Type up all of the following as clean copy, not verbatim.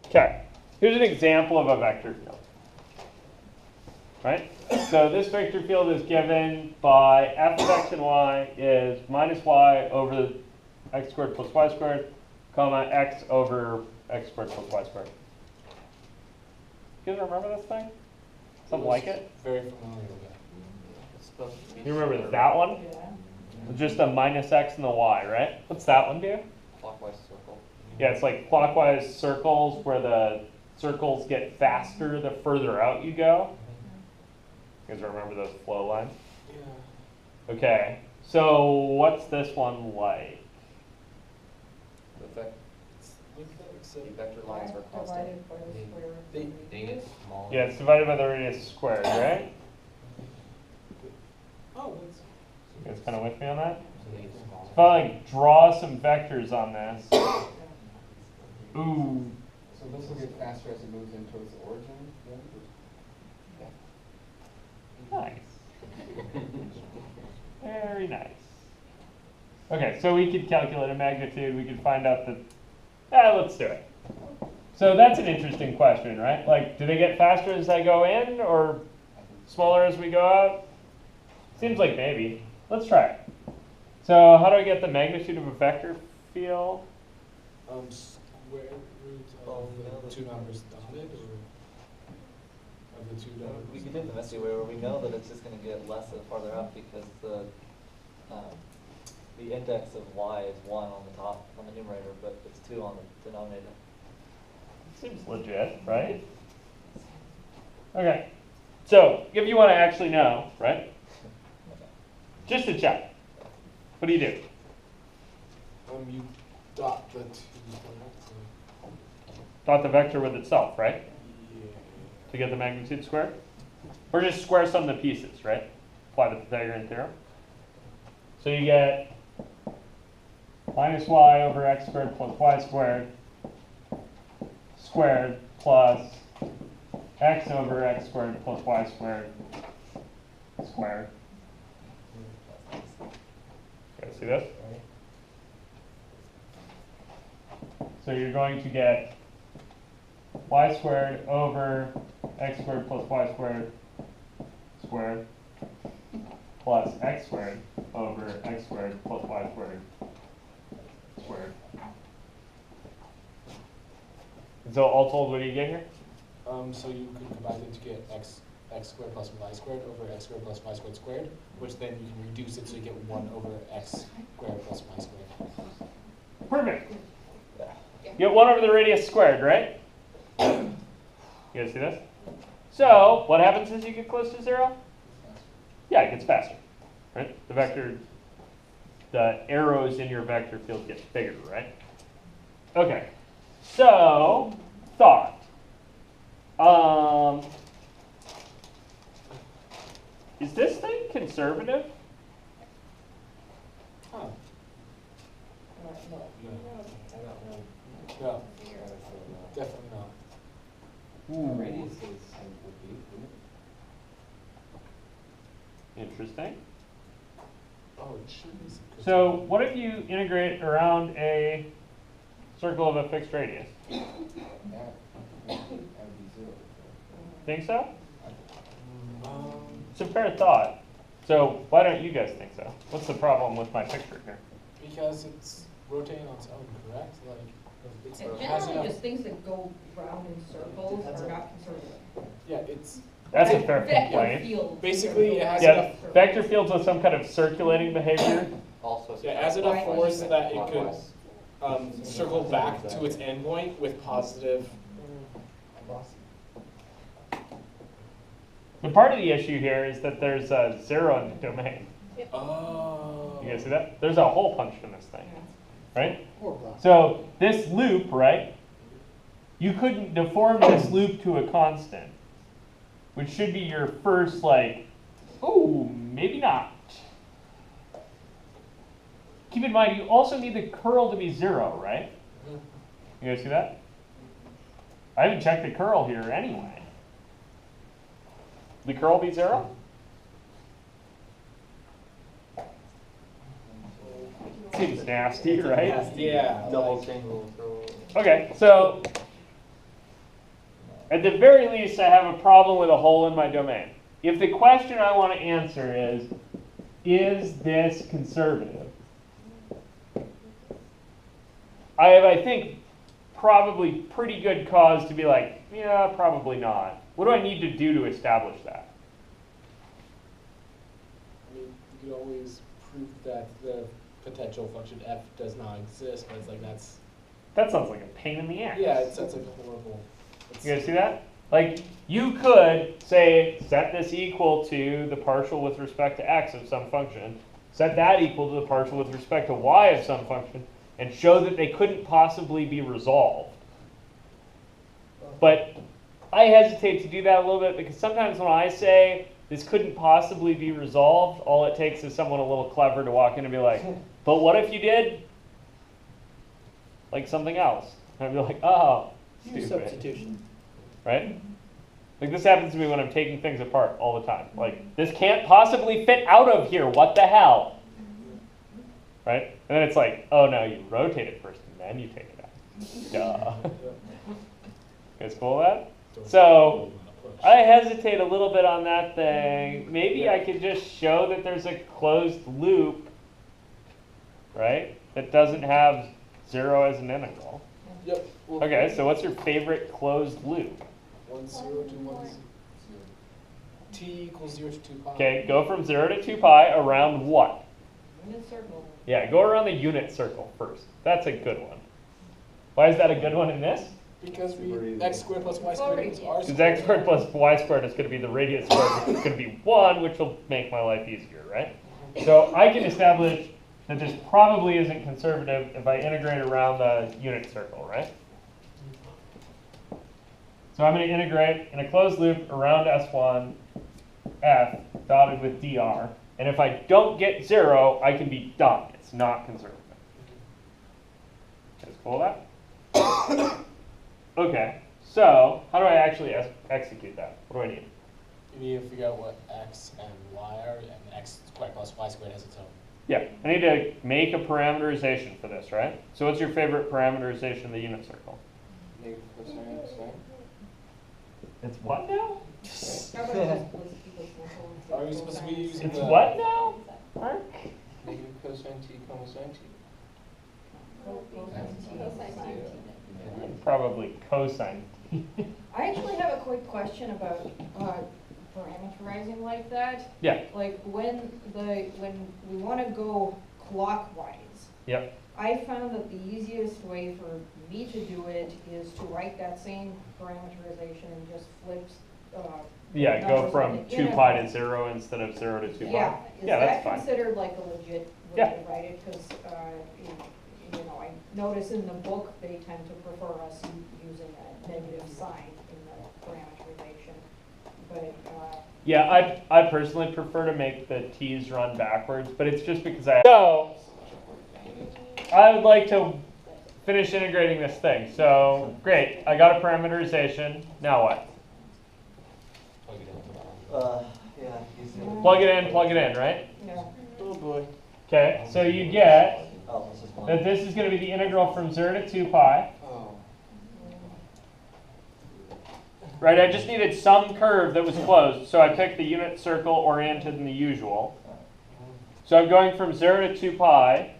Okay, here's an example of a vector field. Right? So this vector field is given by f of x and y is minus y over x squared plus y squared, comma x over x squared plus y squared. You guys remember this thing? Something like it? Very familiar with that. You remember that one? Just a minus x and the y, right? What's that one do? Clockwise circle. Yeah, it's like clockwise circles where the circles get faster the further out you go. You guys remember those flow lines? Yeah. Okay, so what's this one like? The vector lines are constant. They get smaller. Yeah, it's divided by the radius squared, right? Oh, that's. You guys kind of with me on that? So they get smaller. If I like draw some vectors on this, ooh, So this will get faster as it moves in towards the origin, then? nice. Very nice. Okay, so we could calculate a magnitude. We could find out that, let's do it. So that's an interesting question, right? Like, do they get faster as I go in or smaller as we go out? Seems like maybe. Let's try it. So how do I get the magnitude of a vector field? Square root of the two numbers dotted, or of the two numbers? We could do the messy way where we know that it's just going to get less the farther up because the index of y is 1 on the top, on the numerator, but it's 2 on the denominator. Seems legit, right? Okay. So if you want to actually know, right? Just to check, what do? You dot the two. Dot the vector with itself, right? Yeah. To get the magnitude squared? Or just square sum the pieces, right? Apply the Pythagorean theorem. So you get minus y over x squared plus y squared plus x over x squared plus y squared. Okay, see this? So you're going to get y squared over x squared plus y squared plus x squared over x squared plus y squared. And so all told, what do you get here? So you could combine it to get x squared plus y squared over x squared plus y squared, which then you can reduce it so you get 1 over x squared plus y squared. Perfect. You get 1 over the radius squared, right? You guys see this? So what happens as you get close to 0? Yeah, it gets faster, right? The arrows in your vector field get bigger, right? Okay. So thought. Is this thing conservative? Huh. No. Definitely not. Radius is would be, wouldn't it? Interesting. Oh, it should be. So what if you integrate around a circle of a fixed radius? That would be 0. Think so? Um, It's a fair thought. So why don't you guys think so? What's the problem with my picture here? because it's rotating on its own, correct? Like, it's And has generally, enough. just things that go round in circles are not conservative. Yeah, it's That's a fair Vector complaint. fields Basically, it has Yeah, enough. vector fields with some kind of circulating behavior. Also, Yeah, it has enough force that it could clockwise. circle back to its endpoint with positive. The part of the issue here is that there's a 0 in the domain. Oh. You guys see that? There's a hole punched in this thing, right? So this loop, right? You couldn't deform this loop to a constant, which should be your first, like, oh, maybe not. Keep in mind, you also need the curl to be 0, right? You guys see that? I haven't checked the curl here anyway. The curl be 0? Seems nasty, right? Yeah. Double chain rule. Okay, so At the very least, I have a problem with a hole in my domain. If the question I want to answer is this conservative? I have, I think, probably pretty good cause to be like, yeah, probably not. What do I need to do to establish that? I mean, you could always prove that the potential function f does not exist, but it's like That sounds like a pain in the ass. yeah, it's like horrible. You guys see that? Like, you could say, set this equal to the partial with respect to x of some function, set that equal to the partial with respect to y of some function, and show that they couldn't possibly be resolved. But I hesitate to do that a little bit because sometimes when I say this couldn't possibly be resolved, all it takes is someone a little clever to walk in and be like, but what if you did like something else? And I'd be like, oh, stupid. Substitution. Right? Like this happens to me when I'm taking things apart all the time. Like, this can't possibly fit out of here. What the hell? Right? And then it's like, oh no, you rotate it first and then you take it out. Duh. You guys cool with that? So, I hesitate a little bit on that thing. Maybe I could just show that there's a closed loop, right? That doesn't have 0 as an integral. Yep. Well, Okay, so what's your favorite closed loop? 1, 0 to 1, 0. T equals 0 to 2 pi. Okay, go from 0 to 2 pi around what? Unit circle. Yeah, go around the unit circle first. That's a good one. Why is that a good one in this? Because x squared plus y squared equals r Because squared. x squared plus y squared is going to be the radius squared, which is going to be 1, which will make my life easier, right? So I can establish that this probably isn't conservative if I integrate around the unit circle, right? So I'm going to integrate in a closed loop around S1, F, dotted with dr. And if I don't get 0, I can be done. It's not conservative. Guys cool with that? Okay, so how do I actually execute that? What do I need? You need to figure out what x and y are, and x squared plus y squared has its own. Yeah, I need to make a parameterization for this, right? So what's your favorite parameterization in the unit circle? Negative cosine sine. It's what now? How about just list equals simple and say Are we supposed to be cosine? using It's the what now? Mark? Negative cosine t comma sine t. Probably cosine. I actually have a quick question about parameterizing like that. Yeah, Like when we want to go clockwise, yep, I found that the easiest way for me to do it is to write that same parameterization and just flip. yeah, go numbers from on the 2 inner pi one. to 0 instead of 0 to 2 pi. Yeah, is Yeah, that that's fine. considered like a legit way Yeah. to write it? Because I notice in the book they tend to prefer us using a negative sign in the parameterization, but. Yeah, I personally prefer to make the t's run backwards, but it's just because So, I would like to finish integrating this thing. So, great, I got a parameterization. Now what? Plug it in. Yeah, he's in. Plug it in, right? Yeah. Oh boy. Okay, so you get Oh, this is one. that this is going to be the integral from 0 to 2 pi. Oh. Right, I just needed some curve that was closed, so I picked the unit circle oriented in the usual. So I'm going from 0 to 2 pi,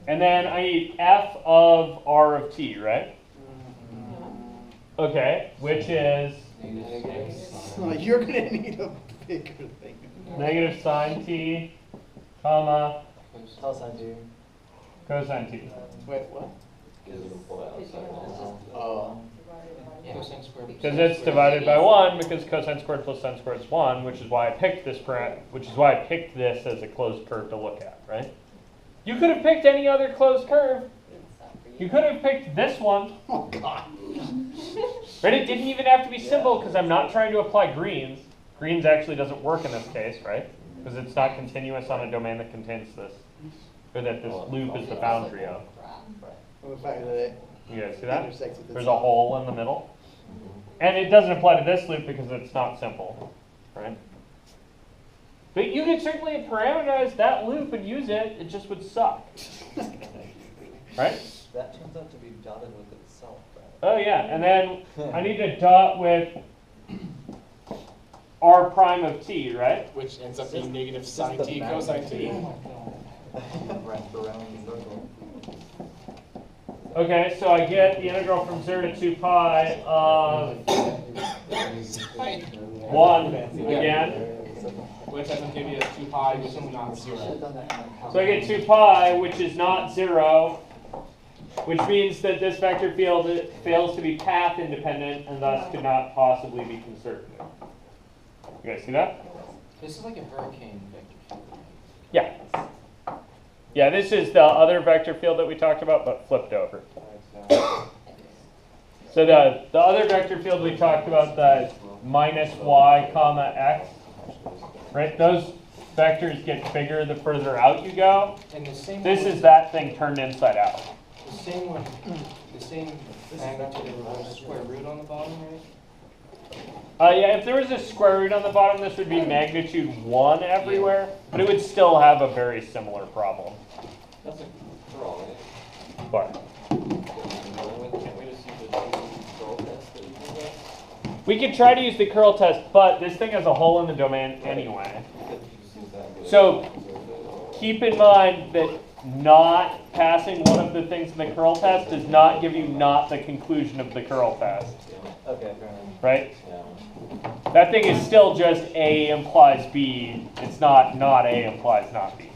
and then I need f of r of t, right? Okay, which is You're gonna need a bigger thing. negative sine t, comma, Cosine two. cosine t. Wait, what? Oh. Cosine squared. Because it's divided by 1, because cosine squared plus sine squared is 1, which is why I picked this as a closed curve to look at, right? You could have picked any other closed curve. You could have picked this one. Oh god. Right? It didn't even have to be simple because I'm not trying to apply Green's. Green's actually doesn't work in this case, right? Because it's not continuous on a domain that contains this, or that this loop is the boundary of. Well, the fact that it You guys see that? intersects with There's a hole in the middle. And it doesn't apply to this loop because it's not simple, right? But you could certainly parameterize that loop and use it. It just would suck. Right? That turns out to be dotted with itself, right? Oh yeah, and then I need to dot with r prime of t, right? Which ends up It's being just- negative it's just sine the t cosine t. magnitude. Wrapped around the circle. Okay, so I get the integral from 0 to 2 pi of 1 again. Which ends up giving us 2 pi, which is not 0. So I get 2 pi, which is not 0, which means that this vector field fails to be path independent and thus could not possibly be conservative. You guys see that? This is like a hurricane vector field. Yeah. Yeah, this is the other vector field that we talked about, but flipped over. So the other vector field we talked about, the minus y comma x, right? Those vectors get bigger the further out you go. And the same This one- is that thing turned inside out. The same one, the same magnitude of the square root on the bottom, right? Yeah, if there was a square root on the bottom, this would be magnitude 1 everywhere, but it would still have a very similar problem. That's a draw, right? But Can't we just use the draw test that you can get? we could try to use the curl test, but this thing has a hole in the domain anyway. You could just use that. but So- it's conservative. Keep in mind that not passing one of the things in the curl test does not give you not the conclusion of the curl test, Okay, fair enough. right? Yeah. That thing is still just A implies B. It's not A implies not B.